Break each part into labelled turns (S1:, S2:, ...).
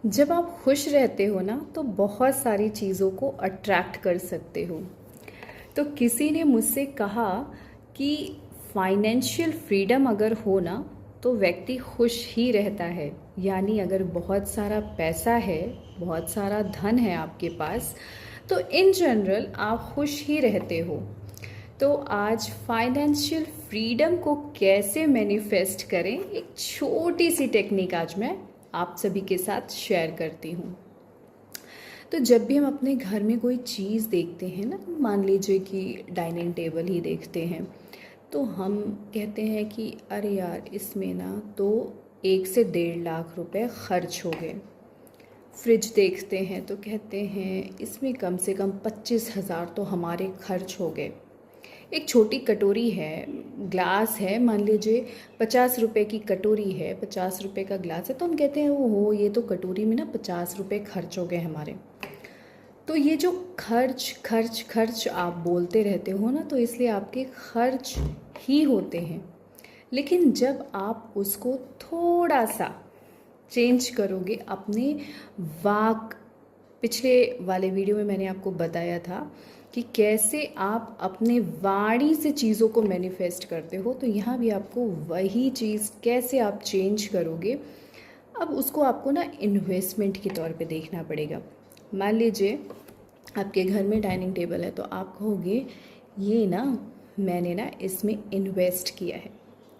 S1: जब आप खुश रहते हो ना तो बहुत सारी चीज़ों को अट्रैक्ट कर सकते हो। तो किसी ने मुझसे कहा कि फाइनेंशियल फ्रीडम अगर हो ना तो व्यक्ति खुश ही रहता है। यानी अगर बहुत सारा पैसा है, बहुत सारा धन है आपके पास, तो इन जनरल आप खुश ही रहते हो। तो आज फाइनेंशियल फ्रीडम को कैसे मैनिफेस्ट करें, एक छोटी सी टेक्निक आज मैं आप सभी के साथ शेयर करती हूँ। तो जब भी हम अपने घर में कोई चीज़ देखते हैं ना, मान लीजिए कि डाइनिंग टेबल ही देखते हैं, तो हम कहते हैं कि अरे यार इसमें ना तो 1 से 1.5 लाख रुपए खर्च हो गए। फ्रिज देखते हैं तो कहते हैं इसमें कम से कम 25,000 तो हमारे खर्च हो गए। एक छोटी कटोरी है, ग्लास है, मान लीजिए 50 रुपए की कटोरी है, 50 रुपए का ग्लास है, तो हम कहते हैं ओहो ये तो कटोरी में ना 50 रुपए खर्च हो गए हमारे। तो ये जो खर्च खर्च खर्च आप बोलते रहते हो ना, तो इसलिए आपके खर्च ही होते हैं। लेकिन जब आप उसको थोड़ा सा चेंज करोगे अपने वाक, पिछले वाले वीडियो में मैंने आपको बताया था कि कैसे आप अपने वाणी से चीज़ों को मैनिफेस्ट करते हो, तो यहाँ भी आपको वही चीज़ कैसे आप चेंज करोगे। अब उसको आपको ना इन्वेस्टमेंट के तौर पे देखना पड़ेगा। मान लीजिए आपके घर में डाइनिंग टेबल है, तो आप कहोगे ये ना मैंने ना इसमें इन्वेस्ट किया है,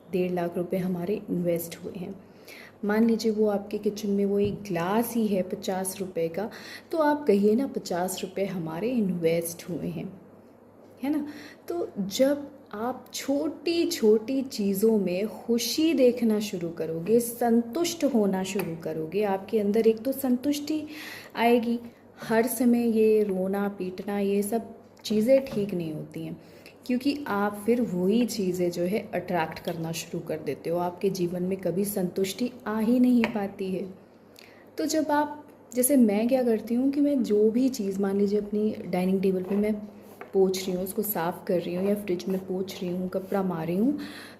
S1: 1.5 लाख रुपए हमारे इन्वेस्ट हुए हैं। मान लीजिए वो आपके किचन में वो एक ग्लास ही है 50 रुपए का, तो आप कहिए ना 50 रुपए हमारे इन्वेस्ट हुए हैं, है ना। तो जब आप छोटी छोटी चीज़ों में खुशी देखना शुरू करोगे, संतुष्ट होना शुरू करोगे, आपके अंदर एक तो संतुष्टि आएगी। हर समय ये रोना पीटना ये सब चीज़ें ठीक नहीं होती हैं, क्योंकि आप फिर वही चीज़ें जो है अट्रैक्ट करना शुरू कर देते हो। आपके जीवन में कभी संतुष्टि आ ही नहीं पाती है। तो जब आप, जैसे मैं क्या करती हूँ कि मैं जो भी चीज़, मान लीजिए अपनी डाइनिंग टेबल पे मैं पोंछ रही हूँ, उसको साफ़ कर रही हूँ, या फ्रिज में पोंछ रही हूँ, कपड़ा मार रही हूँ,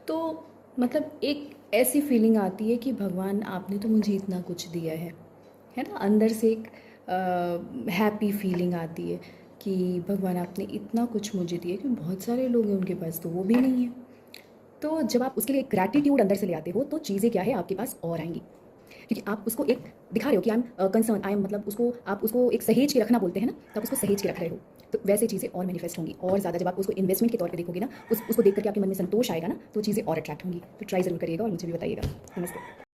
S1: तो मतलब एक ऐसी फीलिंग आती है कि भगवान आपने तो मुझे इतना कुछ दिया है ना। अंदर से एक हैप्पी फीलिंग आती है कि भगवान आपने इतना कुछ मुझे दिया, क्योंकि बहुत सारे लोग हैं उनके पास तो वो भी नहीं है। तो जब आप उसके लिए ग्रैटिट्यूड अंदर से ले आते हो, तो चीज़ें क्या है आपके पास और आएंगी, क्योंकि आप उसको एक दिखा रहे हो कि I am concern, I am, मतलब उसको आप उसको एक सहेज के रखना बोलते हैं ना, तो आप उसको सहेज के रख रहे हो। तो वैसे चीज़ें और मैनिफेस्ट होंगी और ज़्यादा। जब आप उसको इन्वेस्टमेंट के तौर पे देखोगे ना, उसको देख करके आपके मन में संतोष आएगा ना, तो चीज़ें और अट्रैक्ट होंगी। तो ट्राई ज़रूर करिएगा और मुझे भी बताइएगा। नमस्ते।